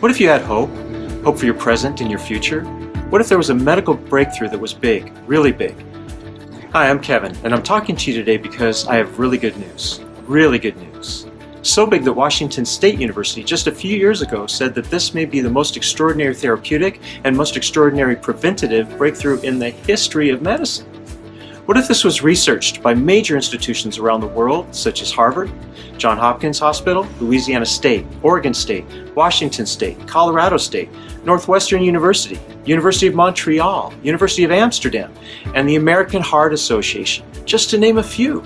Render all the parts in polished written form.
What if you had hope? Hope for your present and your future? What if there was a medical breakthrough that was big, really big? Hi, I'm Kevin, and I'm talking to you today because I have really good news. Really good news. So big that Washington State University just a few years ago said that this may be the most extraordinary therapeutic and most extraordinary preventative breakthrough in the history of medicine. What if this was researched by major institutions around the world, such as Harvard, Johns Hopkins Hospital, Louisiana State, Oregon State, Washington State, Colorado State, Northwestern University, University of Montreal, University of Amsterdam, and the American Heart Association, just to name a few?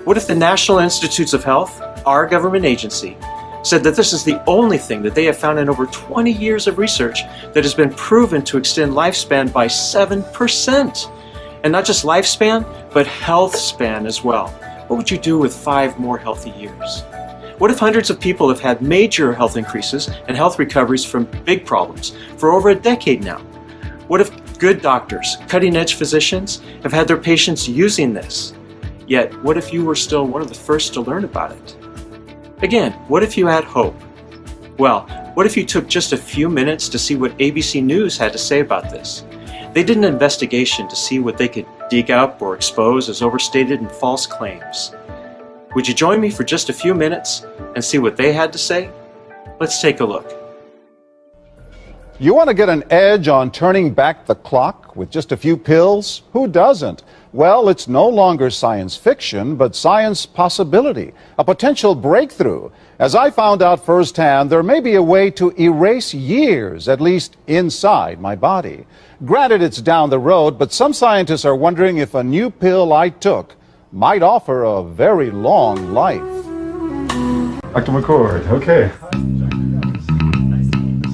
What if the National Institutes of Health, our government agency, said that this is the only thing that they have found in over 20 years of research that has been proven to extend lifespan by 7%? And not just lifespan, but health span as well. What would you do with 5 more healthy years? What if hundreds of people have had major health increases and health recoveries from big problems for over a decade now? What if good doctors, cutting-edge physicians, have had their patients using this? Yet, what if you were still one of the first to learn about it? Again, what if you had hope? Well, what if you took just a few minutes to see what ABC News had to say about this? They did an investigation to see what they could dig up or expose as overstated and false claims. Would you join me for just a few minutes and see what they had to say? Let's take a look. You want to get an edge on turning back the clock with just a few pills? Who doesn't? Well, it's no longer science fiction, but science possibility, a potential breakthrough. As I found out firsthand, there may be a way to erase years, at least inside my body. Granted, it's down the road, but some scientists are wondering if a new pill I took might offer a very long life. Dr. McCord, okay.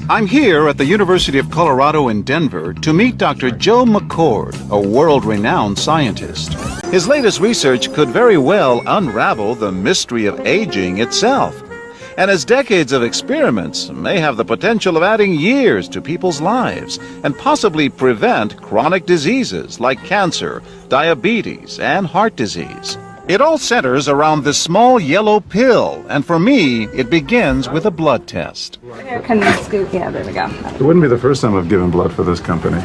I'm here at the University of Colorado in Denver to meet Dr. Joe McCord, a world-renowned scientist. His latest research could very well unravel the mystery of aging itself. And his decades of experiments may have the potential of adding years to people's lives and possibly prevent chronic diseases like cancer, diabetes, and heart disease. It all centers around this small yellow pill, and for me, it begins with a blood test. Can you scoop? Yeah, there we go. It wouldn't be the first time I've given blood for this company.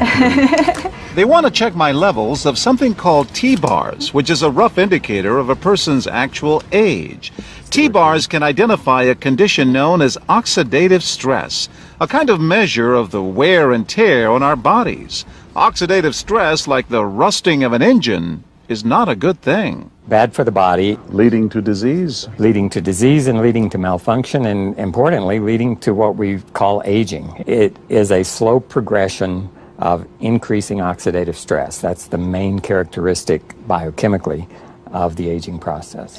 They want to check my levels of something called T-bars, which is a rough indicator of a person's actual age. T-bars can identify a condition known as oxidative stress, a kind of measure of the wear and tear on our bodies. Oxidative stress, like the rusting of an engine, is not a good thing. Bad for the body. Leading to disease. Leading to disease and leading to malfunction, and importantly, leading to what we call aging. It is a slow progression of increasing oxidative stress. That's the main characteristic biochemically of the aging process.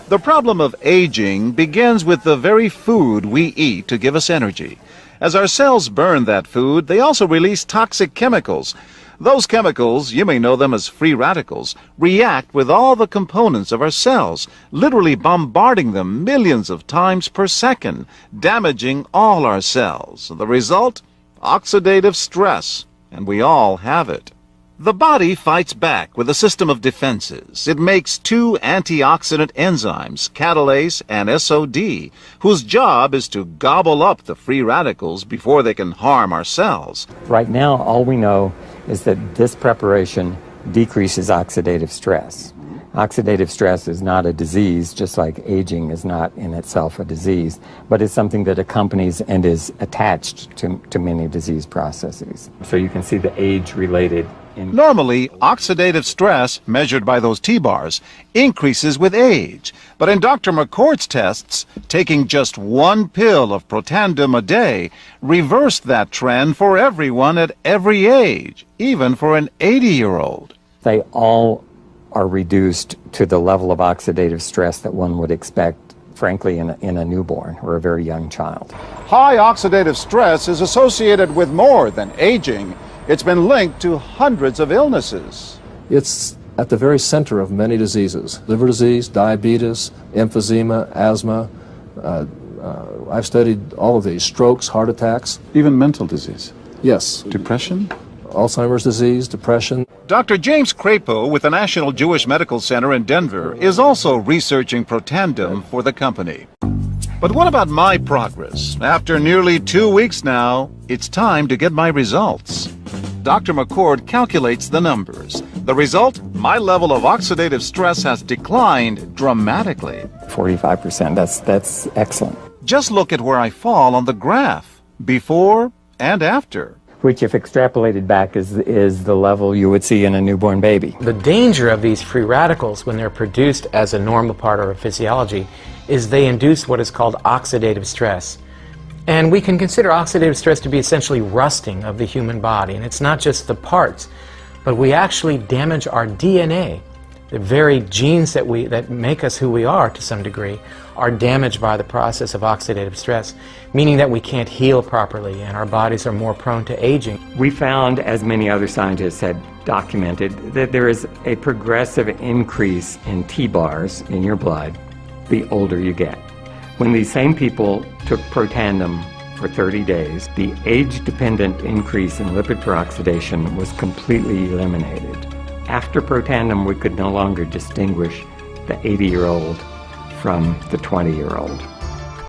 The problem of aging begins with the very food we eat to give us energy. As our cells burn that food, they also release toxic chemicals. Those chemicals, you may know them as free radicals, react with all the components of our cells, literally bombarding them millions of times per second, damaging all our cells. The result? Oxidative stress, and we all have it. The body fights back with a system of defenses. It makes 2 antioxidant enzymes, catalase and SOD, whose job is to gobble up the free radicals before they can harm our cells. Right now, all we know is that this preparation decreases oxidative stress. Oxidative stress is not a disease, just like aging is not in itself a disease, but it's something that accompanies and is attached to many disease processes. So you can see the age-related. Normally, oxidative stress, measured by those T-bars, increases with age. But in Dr. McCord's tests, taking just 1 pill of Protandim a day reversed that trend for everyone at every age, even for an 80-year-old. They all are reduced to the level of oxidative stress that one would expect, frankly, in a newborn or a very young child. High oxidative stress is associated with more than aging. It's been linked to hundreds of illnesses. It's at the very center of many diseases: liver disease, diabetes, emphysema, asthma. I've studied all of these: strokes, heart attacks. Even mental disease. Yes. Depression? Alzheimer's disease, depression. Dr. James Crapo with the National Jewish Medical Center in Denver is also researching Protandim for the company. But what about my progress? After nearly 2 weeks now, it's time to get my results. Dr. McCord calculates the numbers. The result? My level of oxidative stress has declined dramatically. 45%, that's excellent. Just look at where I fall on the graph, before and after. Which, if extrapolated back, is the level you would see in a newborn baby. The danger of these free radicals when they're produced as a normal part of our physiology is they induce what is called oxidative stress. And we can consider oxidative stress to be essentially rusting of the human body. And it's not just the parts, but we actually damage our DNA. The very genes that make us who we are to some degree are damaged by the process of oxidative stress, meaning that we can't heal properly and our bodies are more prone to aging. We found, as many other scientists had documented, that there is a progressive increase in T-bars in your blood the older you get. When these same people took Protandim for 30 days, the age-dependent increase in lipid peroxidation was completely eliminated. After Protandim, we could no longer distinguish the 80-year-old from the 20-year-old.